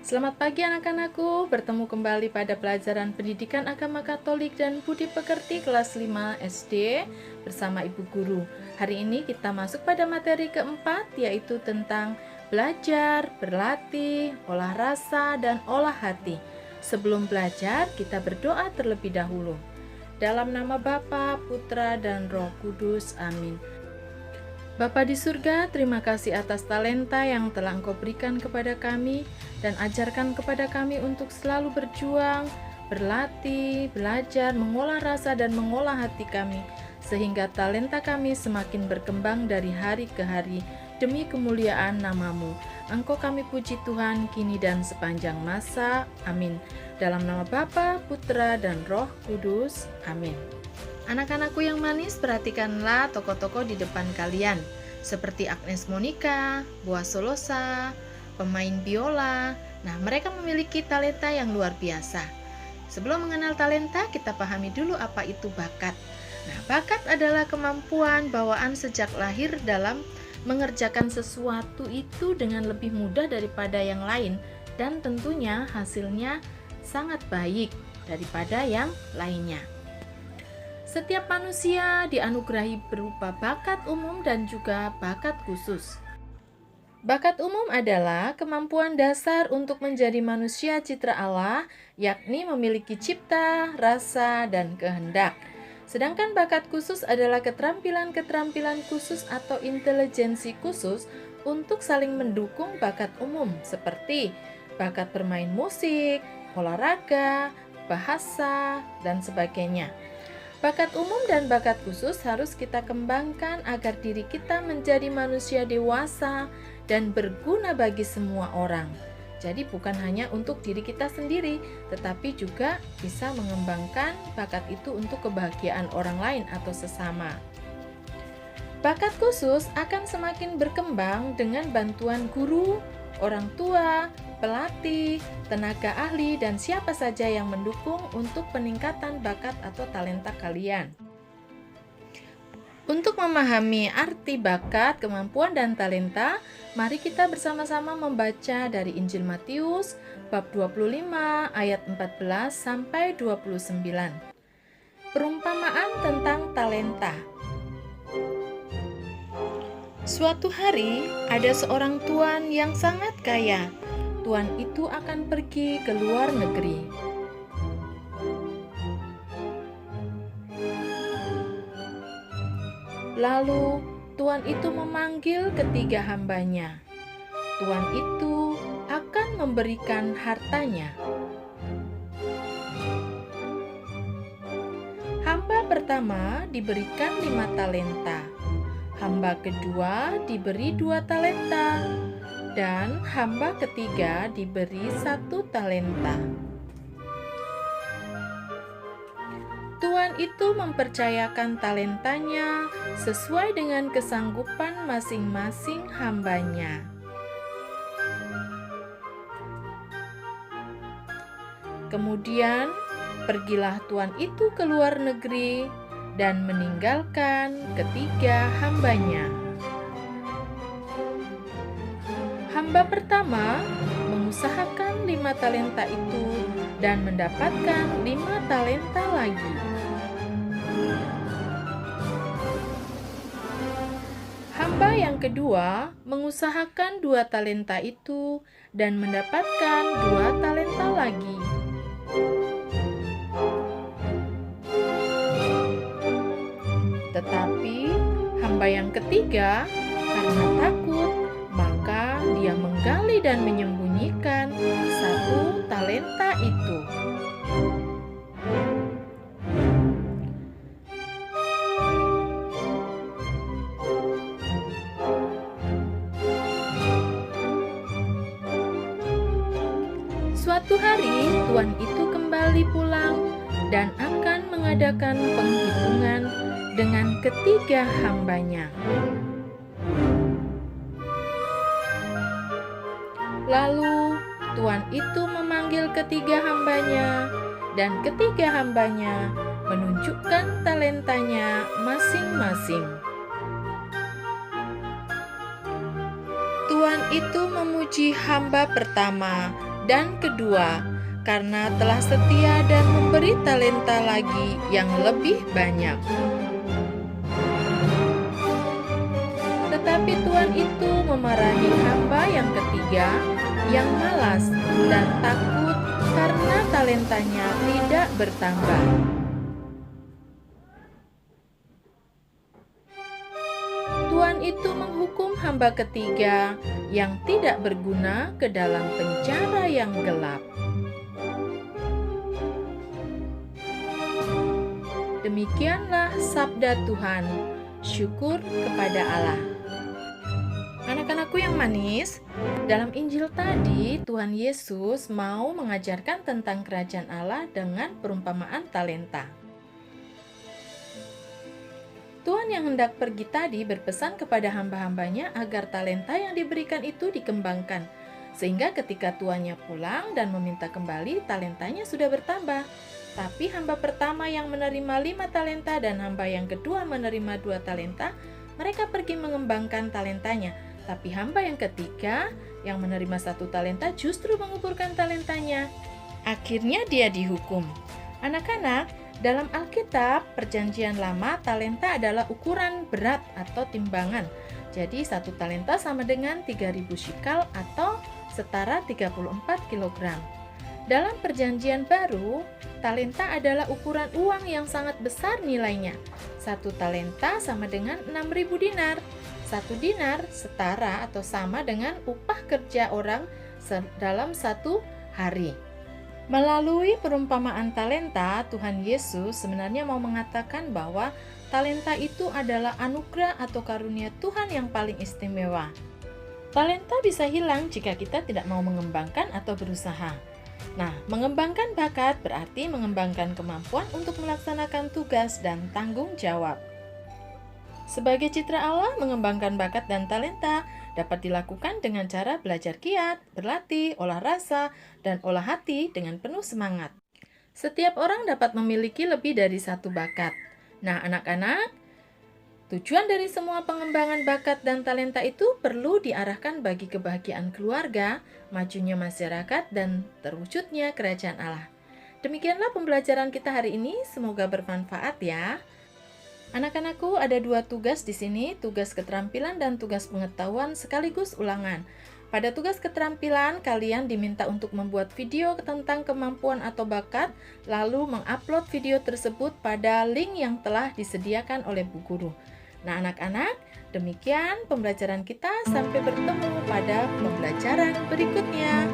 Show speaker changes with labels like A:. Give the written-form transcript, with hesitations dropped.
A: Selamat pagi anak-anakku, bertemu kembali pada pelajaran Pendidikan Agama Katolik dan Budi Pekerti kelas 5 SD bersama Ibu Guru. Hari ini kita masuk pada materi keempat, yaitu tentang belajar, berlatih, olah rasa, dan olah hati. Sebelum belajar, kita berdoa terlebih dahulu. Dalam nama Bapa, Putra, dan Roh Kudus. Amin. Bapa di surga, terima kasih atas talenta yang telah Engkau berikan kepada kami dan ajarkan kepada kami untuk selalu berjuang, berlatih, belajar, mengolah rasa dan mengolah hati kami, sehingga talenta kami semakin berkembang dari hari ke hari demi kemuliaan nama-Mu. Engkau kami puji Tuhan, kini dan sepanjang masa. Amin. Dalam nama Bapa, Putra, dan Roh Kudus. Amin. Anak-anakku yang manis, perhatikanlah tokoh-tokoh di depan kalian, seperti Agnes Monica, Boas Solosa, pemain biola. Nah, mereka memiliki talenta yang luar biasa. Sebelum mengenal talenta, kita pahami dulu apa itu bakat. Nah, bakat adalah kemampuan bawaan sejak lahir dalam mengerjakan sesuatu itu dengan lebih mudah daripada yang lain, dan tentunya hasilnya sangat baik daripada yang lainnya. Setiap manusia dianugerahi berupa bakat umum dan juga bakat khusus. Bakat umum adalah kemampuan dasar untuk menjadi manusia citra Allah, yakni memiliki cipta, rasa, dan kehendak. Sedangkan bakat khusus adalah keterampilan-keterampilan khusus atau intelijensi khusus untuk saling mendukung bakat umum, seperti bakat bermain musik, olahraga, bahasa, dan sebagainya. Bakat umum dan bakat khusus harus kita kembangkan agar diri kita menjadi manusia dewasa dan berguna bagi semua orang. Jadi bukan hanya untuk diri kita sendiri, tetapi juga bisa mengembangkan bakat itu untuk kebahagiaan orang lain atau sesama. Bakat khusus akan semakin berkembang dengan bantuan guru, orang tua, pelatih, tenaga ahli, dan siapa saja yang mendukung untuk peningkatan bakat atau talenta kalian. Untuk memahami arti bakat, kemampuan, dan talenta, mari kita bersama-sama membaca dari Injil Matius bab 25 ayat 14 sampai 29. Perumpamaan tentang talenta. Suatu hari, ada seorang tuan yang sangat kaya. Tuan itu akan pergi ke luar negeri. Lalu, tuan itu memanggil ketiga hambanya. Tuan itu akan memberikan hartanya. Hamba pertama diberikan 5 talenta. Hamba kedua diberi 2 talenta, dan hamba ketiga diberi 1 talenta. Tuan itu mempercayakan talentanya sesuai dengan kesanggupan masing-masing hambanya. Kemudian, pergilah tuan itu ke luar negeri dan meninggalkan ketiga hambanya. Hamba pertama mengusahakan 5 talenta itu dan mendapatkan 5 talenta lagi. Hamba yang kedua mengusahakan 2 talenta itu dan mendapatkan 2 talenta lagi. Tetapi hamba yang ketiga karena takut, maka dia menggali dan menyembunyikan 1 talenta itu. Suatu hari, tuan itu kembali pulang dan akan mengadakan penghitungan dengan ketiga hambanya. Lalu, tuan itu memanggil ketiga hambanya, dan ketiga hambanya menunjukkan talentanya masing-masing. Tuan itu memuji hamba pertama Dan kedua, karena telah setia dan memberi talenta lagi yang lebih banyak. Tetapi Tuhan itu memarahi hamba yang ketiga, yang malas dan takut karena talentanya tidak bertambah. Tuhan itu menghukum hamba ketiga yang tidak berguna ke dalam penjara yang gelap. Demikianlah sabda Tuhan. Syukur kepada Allah. Anak-anakku yang manis, dalam Injil tadi Tuhan Yesus mau mengajarkan tentang kerajaan Allah dengan perumpamaan talenta. Tuhan yang hendak pergi tadi berpesan kepada hamba-hambanya agar talenta yang diberikan itu dikembangkan, sehingga ketika tuannya pulang dan meminta kembali, talentanya sudah bertambah. Tapi hamba pertama yang menerima 5 talenta dan hamba yang kedua menerima 2 talenta, mereka pergi mengembangkan talentanya. Tapi hamba yang ketiga yang menerima 1 talenta justru menguburkan talentanya. Akhirnya dia dihukum. Anak-anak, dalam Alkitab Perjanjian Lama, talenta adalah ukuran berat atau timbangan. Jadi 1 talenta sama dengan 3.000 shikal atau setara 34 kg. Dalam Perjanjian Baru, talenta adalah ukuran uang yang sangat besar nilainya. 1 talenta sama dengan 6.000 dinar. 1 dinar setara atau sama dengan upah kerja orang dalam 1 hari. Melalui perumpamaan talenta, Tuhan Yesus sebenarnya mau mengatakan bahwa talenta itu adalah anugerah atau karunia Tuhan yang paling istimewa. Talenta bisa hilang jika kita tidak mau mengembangkan atau berusaha. Nah, mengembangkan bakat berarti mengembangkan kemampuan untuk melaksanakan tugas dan tanggung jawab. Sebagai citra Allah, mengembangkan bakat dan talenta dapat dilakukan dengan cara belajar giat, berlatih, olah rasa, dan olah hati dengan penuh semangat. Setiap orang dapat memiliki lebih dari 1 bakat. Nah, anak-anak, tujuan dari semua pengembangan bakat dan talenta itu perlu diarahkan bagi kebahagiaan keluarga, majunya masyarakat, dan terwujudnya kerajaan Allah. Demikianlah pembelajaran kita hari ini, semoga bermanfaat ya. Anak-anakku, ada 2 tugas di sini, tugas keterampilan dan tugas pengetahuan sekaligus ulangan. Pada tugas keterampilan, kalian diminta untuk membuat video tentang kemampuan atau bakat, lalu mengupload video tersebut pada link yang telah disediakan oleh Bu Guru. Nah, anak-anak, demikian pembelajaran kita. Sampai bertemu pada pembelajaran berikutnya.